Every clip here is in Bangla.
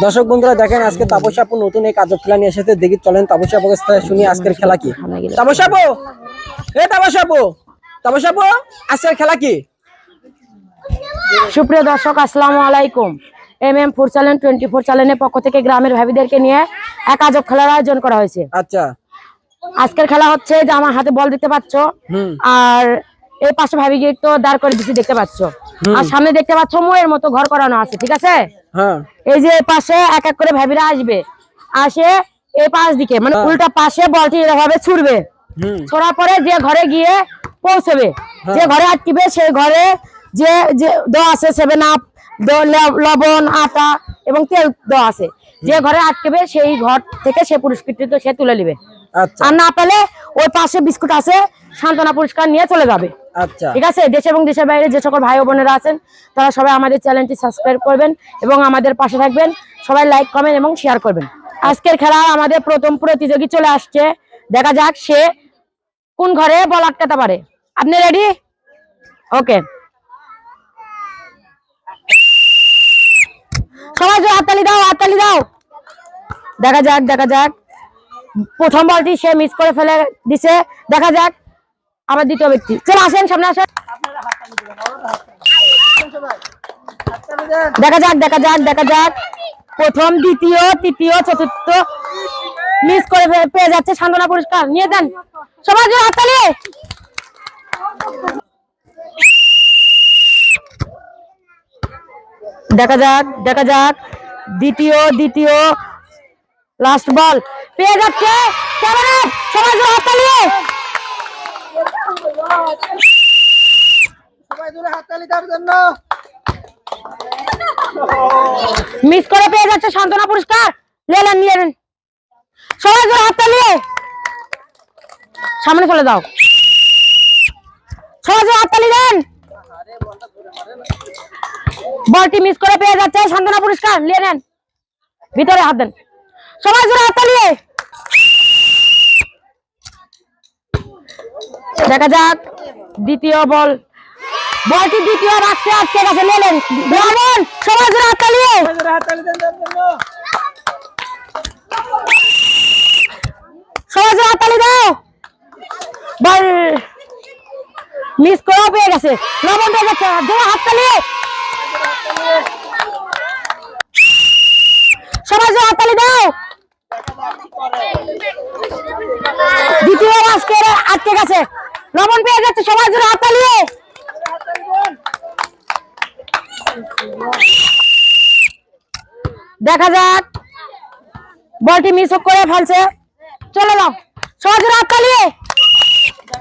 দর্শক বন্ধুরা দেখেন আজকে তাপসী আপু নতুন এক আজব খেলা নিয়ে এসেছে। দেখি চলেন তাপসী আপুর কাছ থেকে শুনি আজকের খেলা কি। তাপসী আপু, তাপসী আপু, তাপসী আপু, আজকের খেলা কি? সুপ্রিয় দর্শক, আসসালামু আলাইকুম। MM ফুড চ্যানেল 24 চ্যানেলের পক্ষ থেকে গ্রামের ভাবিদেরকে নিয়ে এক আজব খেলার আয়োজন করা হয়েছে। আচ্ছা, আজকের খেলা হচ্ছে যে আমার হাতে বল দেখতে পাচ্ছ, আর এই পাশে ভাবি গেট তো দাঁড় করে দিচ্ছি দেখতে পাচ্ছ, আর সামনে দেখতে পাচ্ছ ময়ের মতো ঘর করানো আছে, ঠিক আছে? এই যে এই পাশে এক এক করে ভাবিরা আসবে, আসে এই পাশ দিকে মানে উল্টা পাশে বলটি এভাবে ছুড়বে, ছোড়ার পরে যে ঘরে গিয়ে পৌঁছবে, যে ঘরে আটকিবে সেই ঘরে যে যে দেওয়া আছে 7 আপ, লবণ, আটা এবং তেল দেওয়া আছে, যে ঘরে আটকেবে সেই ঘর থেকে সে পুরস্কৃত সে তুলে নিবে। আর না পেলে ওই পাশে বিস্কুট আছে, সান্ত্বনা পুরস্কার নিয়ে চলে যাবে। ঠিক আছে? দেশ এবং দেশের বাইরে যে সকল ভাই ও বোনেরা আছেন তারা সবাই আমাদের চ্যানেলটি সাবস্ক্রাইব করবেন এবং আমাদের পাশে থাকবেন। সবাই লাইক, কমেন্ট এবং শেয়ার করবেন। আজকের খেলা আমাদের প্রথম প্রতিযোগী চলে আসছে, দেখা যাক সে কোন ঘরে বল আটকাতে পারে। আপনি রেডি? ওকে, সবাই হাততালি দাও, হাততালি দাও। দেখা যাক, দেখা যাক। প্রথম বলটি সে মিস করে ফেলে দিছে। দেখা যাক আবার দ্বিতীয় ব্যক্তি। চল আসেন, সামনে আসেন। দেখা যাক, দেখা যাক, দেখা যাক। প্রথম, দ্বিতীয়, তৃতীয়, চতুর্থ মিস করে পেয়ে যাচ্ছে সান্ত্বনা পুরস্কার। নিয়ে দেন সবাই হাততালি। দেখা যাক, দেখা যাক। দ্বিতীয় লাস্ট বল পেয়ে যাচ্ছে। মিস করে পেয়ে যাচ্ছে সান্ত্বনা পুরস্কার। নিয়ে নেন সবাই জোরে হাততালি। সামনে চলে যাও, সবাই জোরে হাততালি দেন। বলটি মিস করে পেয়ে যাচ্ছে সান্ত্বনা পুরস্কার। নিয়ে নেন, ভিতরে হাত দেন, সবাই জোরে হাততালি। দেখা যাক দ্বিতীয় বল, বলটি দ্বিতীয় রাখছে, আটকে গেছে। নিয়ে নেন, সবাই জোরে হাততালি। সবাই জোরে হাততালি দাও। বল মিস করে পেয়ে গেছে, লবণ পেয়ে যাচ্ছে। জোরে হাততালি, সবাই জোরে হাততালি দাও। দ্বিতীয় মাস্কের আটকে গেছে, লবণ পেয়ে যাচ্ছে। সবাই জোরে হাততালি। দেখা যাক বলটি মিস করে ফেলছে। চলে যাও, সবাই জোরে হাততালি,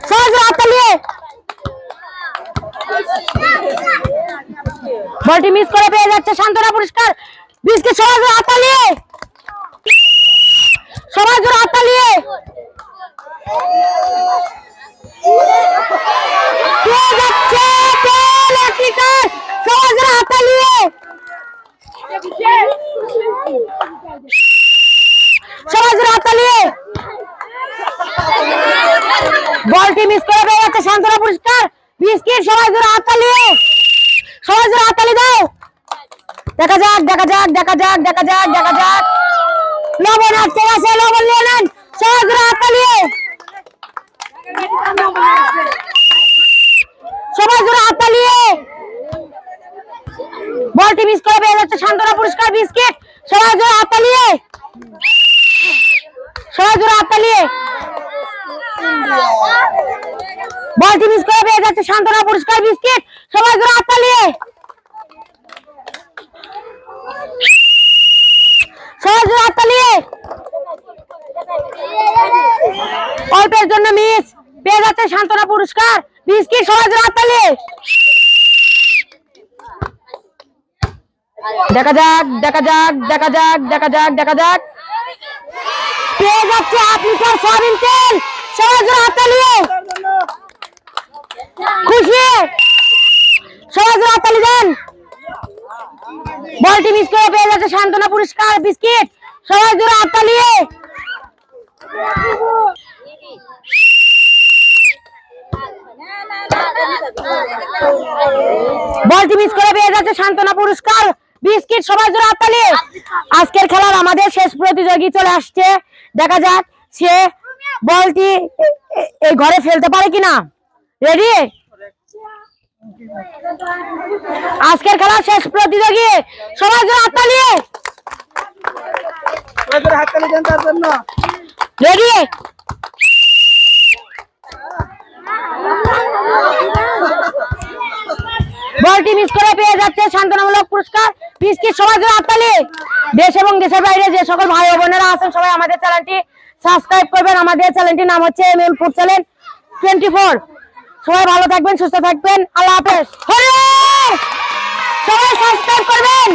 সবাই জোরে হাততালি। বলটি মিস করে পেয়ে যাচ্ছে সান্ত্বনা পুরস্কার বিস্কিট। সবাই জোরে হাততালি, সবাই জোরে হাততালি। পেয়ে যাচ্ছে সবাই জোরে হাততালি। সবাই জোরে হাততালি। বলটি মিস করে পেয়ে যাচ্ছে সান্ত্বনা পুরস্কার বিস্কিট। সবাই জোরে হাততালি, সবাই জোরে হাততালি দাও। দেখা যাক, দেখা যাক, দেখা যাক, দেখা যাক, দেখা যাক। লবণ আটকে গেছে, লবণ নিয়ে নেন, সবাই জোরে হাততালি। সবাই জোরে হাততালি। বলটি মিস করে পেয়ে যাচ্ছে সান্ত্বনা পুরস্কার বিস্কিট। সবাই জোরে হাততালি, সবাই জোরে হাততালি। বলটি মিস করে পেয়ে যাচ্ছে সান্ত্বনা পুরস্কার বিস্কিট। সবাই জোরে হাততালি, সবাই জোরে হাততালি। অল্পের জন্য মিস পেয়ে যাচ্ছে সান্ত্বনা পুরস্কার বিস্কিট। সবাই জোরে হাততালি। দেখা যাক, দেখা যাক, দেখা যাক, দেখা যাক, দেখা যাক। পেয়ে যাচ্ছে 8 লিটার সয়াবিন তেল। সবাই জোরে হাততালি। খুশি, সবাই জোরে হাততালি দেন। বলটি মিস করে পেয়ে যাচ্ছে সান্ত্বনা পুরস্কার বিস্কিট। সবাই জোরে হাততালি। বলটি মিস করে পেয়ে যাচ্ছে সান্ত্বনা পুরস্কার বিস্কিট সবাই জোরে হাততালি। আজকের খেলার আমাদের শেষ প্রতিযোগী চলে আসছে, দেখা যাক সে বলটি এই ঘরে ফেলতে পারে কিনা। রেডি? আজকের খেলার শেষ প্রতিযোগী সবাই জোরে হাততালি। রেডি? বলটি মিস করে পেয়ে যাচ্ছে শান্তনামূলক পুরস্কার বিস্কিট। সবাই জোরে হাততালি। দেশ এবং দেশের বাইরে যে সকল ভাই ও বোনেরা আছেন সবাই আমাদের চ্যানেলটি সাবস্ক্রাইব করবেন। আমাদের চ্যানেলটির নাম হচ্ছে MM ফুড চ্যানেল 24। সবাই ভালো থাকবেন, সুস্থ থাকবেন, আল্লাহ হাফেজ। সবাই সাবস্ক্রাইব করবেন।